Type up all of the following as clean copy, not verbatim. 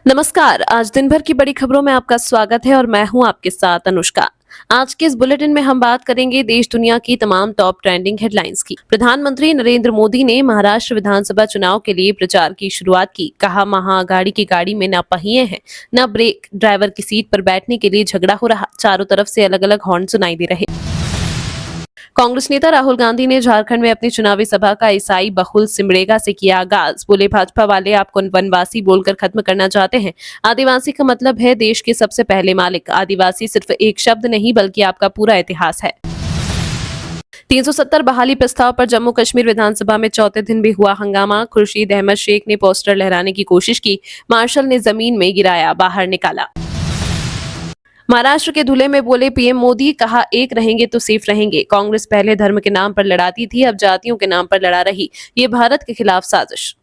नमस्कार। आज दिन भर की बड़ी खबरों में आपका स्वागत है और मैं हूं आपके साथ अनुष्का। आज के इस बुलेटिन में हम बात करेंगे देश दुनिया की तमाम टॉप ट्रेंडिंग हेडलाइंस की। प्रधानमंत्री नरेंद्र मोदी ने महाराष्ट्र विधानसभा चुनाव के लिए प्रचार की शुरुआत की। कहा, महाअघाड़ी की गाड़ी में न पहिए हैं न ब्रेक, ड्राइवर की सीट पर बैठने के लिए झगड़ा हो रहा। चारों तरफ से अलग अलग हॉर्न सुनाई दे रहे। कांग्रेस नेता राहुल गांधी ने झारखंड में अपनी चुनावी सभा का ईसाई बहुल सिमडेगा से किया आगाज। बोले, भाजपा वाले आपको वनवासी बोलकर खत्म करना चाहते हैं। आदिवासी का मतलब है देश के सबसे पहले मालिक। आदिवासी सिर्फ एक शब्द नहीं बल्कि आपका पूरा इतिहास है। 370 बहाली प्रस्ताव पर जम्मू कश्मीर विधानसभा में चौथे दिन भी हुआ हंगामा। खुर्शीद अहमद शेख ने पोस्टर लहराने की कोशिश की। मार्शल ने जमीन में गिराया, बाहर निकाला। महाराष्ट्र के धुले में बोले पीएम मोदी, कहा एक रहेंगे तो सेफ रहेंगे। कांग्रेस पहले धर्म के नाम पर लड़ाती थी, अब जातियों के नाम पर लड़ा रही। ये भारत के खिलाफ साजिश।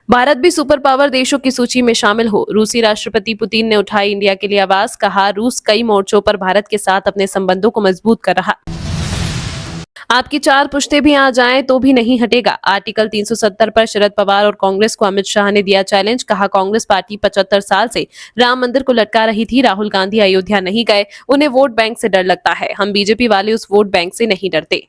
भारत भी सुपर पावर देशों की सूची में शामिल हो। रूसी राष्ट्रपति पुतिन ने उठाई इंडिया के लिए आवाज। कहा, रूस कई मोर्चों पर भारत के साथ अपने संबंधों को मजबूत कर रहा। आपकी चार पुश्ते भी आ जाएं तो भी नहीं हटेगा। आर्टिकल 370 पर शरद पवार और कांग्रेस को अमित शाह ने दिया चैलेंज। कहा, कांग्रेस पार्टी 75 साल से राम मंदिर को लटका रही थी। राहुल गांधी अयोध्या नहीं गए, उन्हें वोट बैंक से डर लगता है। हम बीजेपी वाले उस वोट बैंक से नहीं डरते।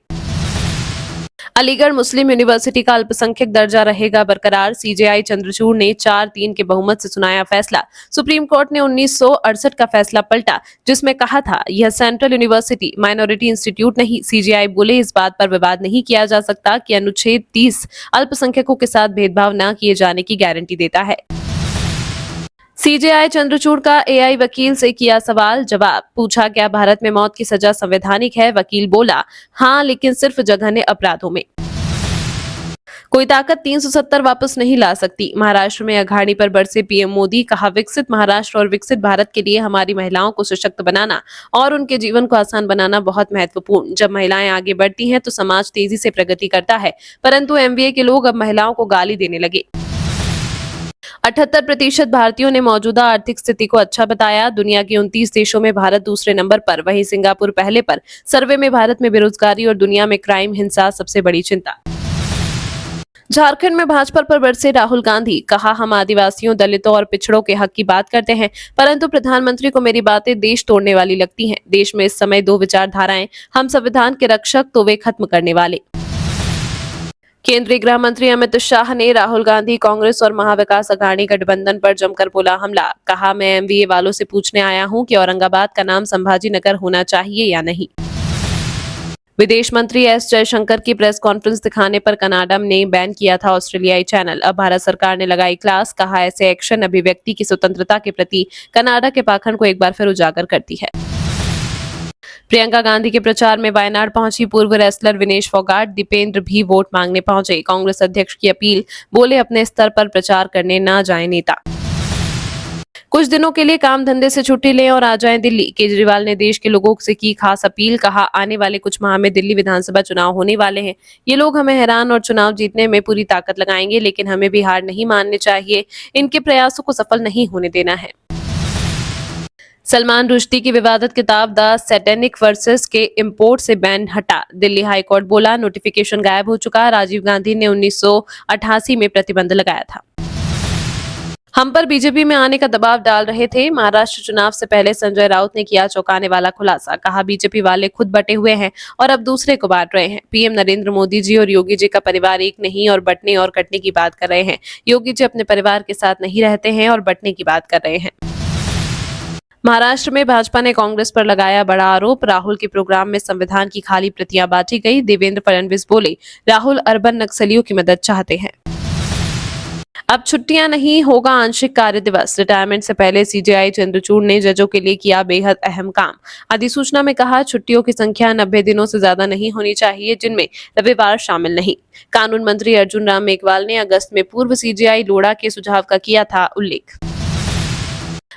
अलीगढ़ मुस्लिम यूनिवर्सिटी का अल्पसंख्यक दर्जा रहेगा बरकरार। सीजेआई चंद्रचूड़ ने 4-3 के बहुमत से सुनाया फैसला। सुप्रीम कोर्ट ने 1968 का फैसला पलटा, जिसमें कहा था यह सेंट्रल यूनिवर्सिटी माइनॉरिटी इंस्टीट्यूट नहीं। सीजेआई बोले, इस बात पर विवाद नहीं किया जा सकता कि अनुच्छेद 30 अल्पसंख्यकों के साथ भेदभाव न किए जाने की गारंटी देता है। सीजेआई चंद्रचूड़ का एआई वकील से किया सवाल जवाब। पूछा, क्या भारत में मौत की सजा संवैधानिक है? वकील बोला, हाँ, लेकिन सिर्फ जघन्य अपराधों में। कोई ताकत 370 वापस नहीं ला सकती। महाराष्ट्र में अघाड़ी पर बरसे पीएम मोदी। कहा, विकसित महाराष्ट्र और विकसित भारत के लिए हमारी महिलाओं को सशक्त बनाना और उनके जीवन को आसान बनाना बहुत महत्वपूर्ण। जब महिलाएं आगे बढ़ती हैं तो समाज तेजी से प्रगति करता है। परंतु एमवीए के लोग अब महिलाओं को गाली देने लगे। 78% भारतीयों ने मौजूदा आर्थिक स्थिति को अच्छा बताया। दुनिया के 29 देशों में भारत दूसरे नंबर पर, वहीं सिंगापुर पहले पर। सर्वे में भारत में बेरोजगारी और दुनिया में क्राइम हिंसा सबसे बड़ी चिंता। झारखंड में भाजपा पर बरसे राहुल गांधी। कहा, हम आदिवासियों, दलितों और पिछड़ों के हक की बात करते हैं, परंतु प्रधानमंत्री को मेरी बातें देश तोड़ने वाली लगती हैं। देश में इस समय दो विचारधाराएं, हम संविधान के रक्षक तो वे खत्म करने वाले। केंद्रीय गृह मंत्री अमित शाह ने राहुल गांधी, कांग्रेस और महाविकास अघाड़ी गठबंधन पर जमकर बोला हमला। कहा, मैं एमवीए वालों से पूछने आया हूं कि औरंगाबाद का नाम संभाजी नगर होना चाहिए या नहीं। विदेश मंत्री एस जयशंकर की प्रेस कॉन्फ्रेंस दिखाने पर कनाडा ने बैन किया था ऑस्ट्रेलियाई चैनल। अब भारत सरकार ने लगाई क्लास। कहा, ऐसे एक्शन अभिव्यक्ति की स्वतंत्रता के प्रति कनाडा के पाखंड को एक बार फिर उजागर करती है। प्रियंका गांधी के प्रचार में वायनाड पहुंची पूर्व रेसलर विनेश फोगाट। दीपेंद्र भी वोट मांगने पहुंचे। कांग्रेस अध्यक्ष की अपील। बोले, अपने स्तर पर प्रचार करने ना जाए नेता। कुछ दिनों के लिए काम धंधे से छुट्टी लें और आ जाएं दिल्ली। केजरीवाल ने देश के लोगों से की खास अपील। कहा, आने वाले कुछ माह में दिल्ली विधानसभा चुनाव होने वाले हैं। ये लोग हमें हैरान और चुनाव जीतने में पूरी ताकत लगाएंगे, लेकिन हमें भी हार नहीं माननी चाहिए। इनके प्रयासों को सफल नहीं होने देना है। सलमान रुश्दी की विवादित किताब द सैटेनिक वर्सेस के इंपोर्ट से बैन हटा। दिल्ली हाईकोर्ट बोला, नोटिफिकेशन गायब हो चुका। राजीव गांधी ने 1988 में प्रतिबंध लगाया था। हम पर बीजेपी में आने का दबाव डाल रहे थे। महाराष्ट्र चुनाव से पहले संजय राउत ने किया चौंकाने वाला खुलासा। कहा, बीजेपी वाले खुद बटे हुए हैं और अब दूसरे को बांट रहे हैं। पीएम नरेंद्र मोदी जी और योगी जी का परिवार एक नहीं और बंटने और कटने की बात कर रहे हैं। योगी जी अपने परिवार के साथ नहीं रहते हैं और बंटने की बात कर रहे हैं। महाराष्ट्र में भाजपा ने कांग्रेस पर लगाया बड़ा आरोप। राहुल के प्रोग्राम में संविधान की खाली प्रतियां बांटी गई। देवेंद्र फडणवीस बोले, राहुल अर्बन नक्सलियों की मदद चाहते हैं। अब छुट्टियां नहीं, होगा आंशिक कार्य दिवस। रिटायरमेंट से पहले सीजेआई चंद्रचूड़ ने जजों के लिए किया बेहद अहम काम। अधिसूचना में कहा, छुट्टियों की संख्या 90 दिनों से ज्यादा नहीं होनी चाहिए, जिनमें रविवार शामिल नहीं। कानून मंत्री अर्जुन राम मेघवाल ने अगस्त में पूर्व सीजेआई लोढ़ा के सुझाव का किया था उल्लेख।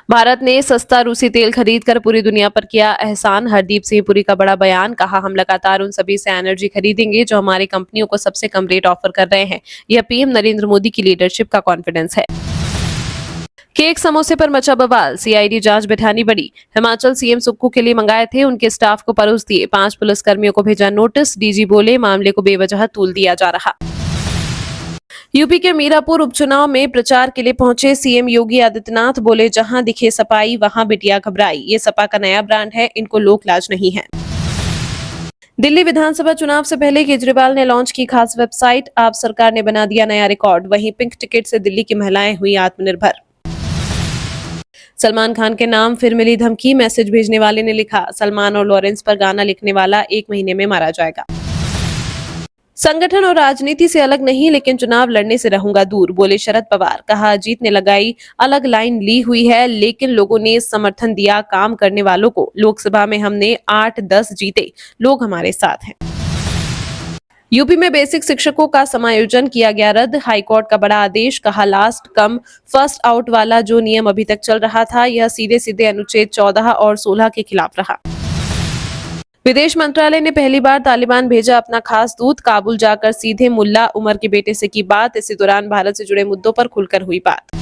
भारत ने सस्ता रूसी तेल खरीदकर पूरी दुनिया पर किया एहसान। हरदीप सिंह पुरी का बड़ा बयान। कहा, हम लगातार उन सभी से एनर्जी खरीदेंगे जो हमारी कंपनियों को सबसे कम रेट ऑफर कर रहे हैं। यह पीएम नरेंद्र मोदी की लीडरशिप का कॉन्फिडेंस है। केक समोसे पर मचा बवाल। सीआईडी जांच बिठानी बड़ी। हिमाचल सीएम सुक्खू के लिए मंगाए थे, उनके स्टाफ को परोस दिए। 5 पुलिसकर्मियों को भेजा नोटिस। डीजी बोले, मामले को बेवजह तूल दिया जा रहा। यूपी के मीरापुर उपचुनाव में प्रचार के लिए पहुंचे सीएम योगी आदित्यनाथ, बोले जहां दिखे सपाई वहां बिटिया घबराई। ये सपा का नया ब्रांड है, इनको लोक लाज नहीं है। दिल्ली विधानसभा चुनाव से पहले केजरीवाल ने लॉन्च की खास वेबसाइट। आप सरकार ने बना दिया नया रिकॉर्ड। वहीं पिंक टिकट से दिल्ली की महिलाएं हुई आत्मनिर्भर। सलमान खान के नाम फिर मिली धमकी। मैसेज भेजने वाले ने लिखा, सलमान और लॉरेंस पर गाना लिखने वाला 1 महीने में मारा जाएगा। संगठन और राजनीति से अलग नहीं, लेकिन चुनाव लड़ने से रहूंगा दूर, बोले शरद पवार। कहा, अजीत ने लगाई अलग लाइन ली हुई है, लेकिन लोगों ने समर्थन दिया काम करने वालों को। लोकसभा में हमने 8-10 जीते, लोग हमारे साथ हैं। यूपी में बेसिक शिक्षकों का समायोजन किया गया रद्द। हाईकोर्ट का बड़ा आदेश। कहा, लास्ट कम फर्स्ट आउट वाला जो नियम अभी तक चल रहा था, यह सीधे सीधे अनुच्छेद 14 और 16 के खिलाफ रहा। विदेश मंत्रालय ने पहली बार तालिबान भेजा अपना खास दूत। काबुल जाकर सीधे मुल्ला उमर के बेटे से की बात। इसी दौरान भारत से जुड़े मुद्दों पर खुलकर हुई बात।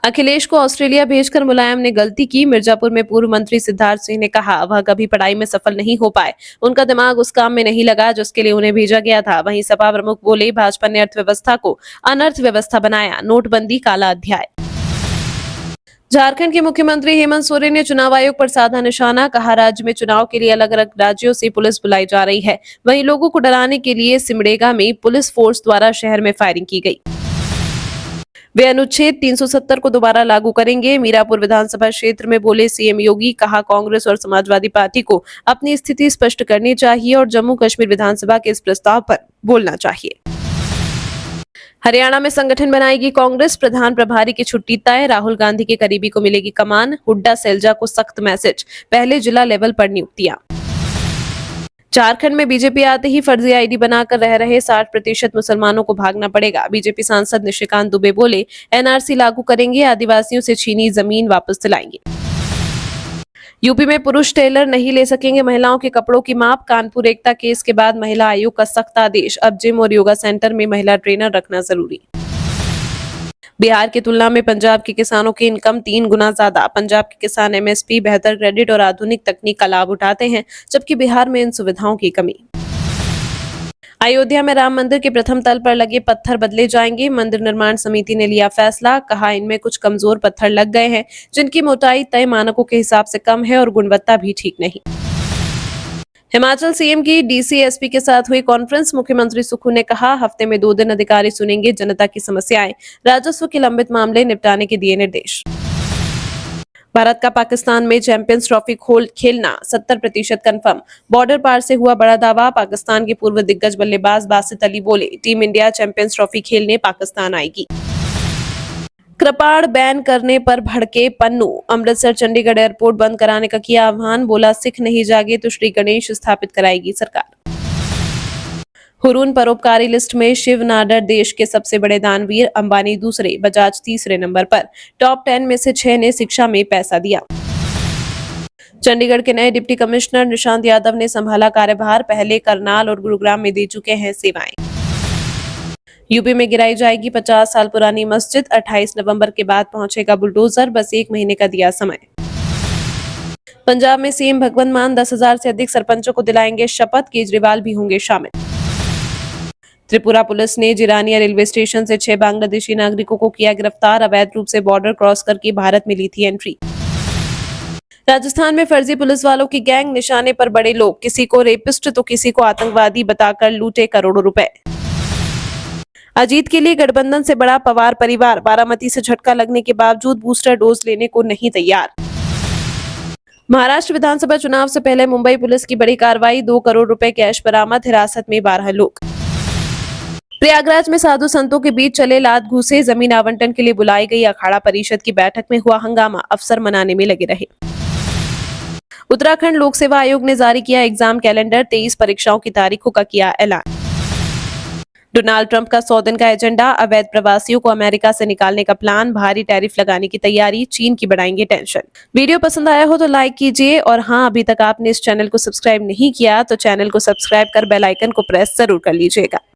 अखिलेश को ऑस्ट्रेलिया भेजकर मुलायम ने गलती की। मिर्जापुर में पूर्व मंत्री सिद्धार्थ सिंह ने कहा, वह कभी पढ़ाई में सफल नहीं हो पाए, उनका दिमाग उस काम में नहीं लगा जिसके लिए उन्हें भेजा गया था। वहीं सपा प्रमुख बोले, भाजपा ने अर्थव्यवस्था को अनर्थव्यवस्था बनाया, नोटबंदी काला अध्याय। झारखंड के मुख्यमंत्री हेमंत सोरेन ने चुनाव आयोग पर साधा निशाना। कहा, राज्य में चुनाव के लिए अलग अलग राज्यों से पुलिस बुलाई जा रही है। वहीं लोगों को डराने के लिए सिमडेगा में पुलिस फोर्स द्वारा शहर में फायरिंग की गई। वे अनुच्छेद 370 को दोबारा लागू करेंगे। मीरापुर विधानसभा क्षेत्र में बोले सीएम योगी। कहा, कांग्रेस और समाजवादी पार्टी को अपनी स्थिति स्पष्ट करनी चाहिए और जम्मू कश्मीर विधानसभा के इस प्रस्ताव पर बोलना चाहिए। हरियाणा में संगठन बनाएगी कांग्रेस। प्रधान प्रभारी की छुट्टी तय। राहुल गांधी के करीबी को मिलेगी कमान। हुड्डा सैलजा को सख्त मैसेज। पहले जिला लेवल पर नियुक्तियां। झारखंड में बीजेपी आते ही फर्जी आईडी बनाकर रह रहे 60% मुसलमानों को भागना पड़ेगा। बीजेपी सांसद निशिकांत दुबे बोले, एनआरसी लागू करेंगे, आदिवासियों से छीनी जमीन वापस दिलाएंगे। यूपी में पुरुष टेलर नहीं ले सकेंगे महिलाओं के कपड़ों की माप। कानपुर एकता केस के बाद महिला आयोग का सख्त आदेश। अब जिम और योगा सेंटर में महिला ट्रेनर रखना जरूरी। बिहार की तुलना में पंजाब के किसानों की इनकम 3 गुना ज्यादा। पंजाब के किसान एमएसपी, बेहतर क्रेडिट और आधुनिक तकनीक का लाभ उठाते हैं, जबकि बिहार में इन सुविधाओं की कमी। अयोध्या में राम मंदिर के प्रथम तल पर लगे पत्थर बदले जाएंगे। मंदिर निर्माण समिति ने लिया फैसला। कहा, इनमें कुछ कमजोर पत्थर लग गए हैं, जिनकी मोटाई तय मानकों के हिसाब से कम है और गुणवत्ता भी ठीक नहीं। हिमाचल सीएम की डीसी-एसपी के साथ हुई कॉन्फ्रेंस। मुख्यमंत्री सुक्खू ने कहा, हफ्ते में 2 दिन अधिकारी सुनेंगे जनता की समस्याएं। राजस्व के लंबित मामले निपटाने के दिए निर्देश। भारत का पाकिस्तान में चैंपियंस ट्रॉफी खेलना 70% कंफर्म। बॉर्डर पार से हुआ बड़ा दावा। पाकिस्तान के पूर्व दिग्गज बल्लेबाज बासित अली बोले, टीम इंडिया चैंपियंस ट्रॉफी खेलने पाकिस्तान आएगी। कृपाण बैन करने पर भड़के पन्नू। अमृतसर चंडीगढ़ एयरपोर्ट बंद कराने का किया आह्वान। बोला, सिख नहीं जागे तो श्री गणेश स्थापित कराएगी सरकार। हुरून परोपकारी लिस्ट में शिव नाडर देश के सबसे बड़े दानवीर। अंबानी दूसरे, बजाज तीसरे नंबर पर। टॉप 10 में से 6 ने शिक्षा में पैसा दिया। चंडीगढ़ के नए डिप्टी कमिश्नर निशांत यादव ने संभाला कार्यभार। पहले करनाल और गुरुग्राम में दे चुके हैं सेवाएं। यूपी में गिराई जाएगी 50 साल पुरानी मस्जिद। 28 नवंबर के बाद पहुंचेगा बुलडोजर। बस 1 महीने का दिया समय। पंजाब में सीएम भगवंत मान 10,000 से अधिक सरपंचों को दिलाएंगे शपथ। केजरीवाल भी होंगे शामिल। त्रिपुरा पुलिस ने जिरानिया रेलवे स्टेशन से 6 बांग्लादेशी नागरिकों को किया गिरफ्तार। अवैध रूप से बॉर्डर क्रॉस करके भारत में ली थी एंट्री। राजस्थान में फर्जी पुलिस वालों की गैंग। निशाने पर बड़े लोग, किसी को रेपिस्ट तो किसी को आतंकवादी बताकर लूटे करोड़ों रुपए। अजीत के लिए गठबंधन से बड़ा पवार परिवार। बारामती से झटका लगने के बावजूद बूस्टर डोज लेने को नहीं तैयार। महाराष्ट्र विधानसभा चुनाव से पहले मुंबई पुलिस की बड़ी कार्रवाई। 2 करोड़ रुपए कैश बरामद। हिरासत में 12 लोग। प्रयागराज में साधु संतों के बीच चले लात घूसे। जमीन आवंटन के लिए बुलाई गई अखाड़ा परिषद की बैठक में हुआ हंगामा। अफसर मनाने में लगे रहे। उत्तराखंड लोक सेवा आयोग ने जारी किया एग्जाम कैलेंडर। 23 परीक्षाओं की तारीखों का किया ऐलान। डोनाल्ड ट्रंप का 100 दिन का एजेंडा। अवैध प्रवासियों को अमेरिका से निकालने का प्लान। भारी टैरिफ लगाने की तैयारी। चीन की बढ़ाएंगे टेंशन। वीडियो पसंद आया हो तो लाइक कीजिए और हाँ, अभी तक आपने इस चैनल को सब्सक्राइब नहीं किया तो चैनल को सब्सक्राइब कर बेल आइकन को प्रेस जरूर कर लीजिएगा।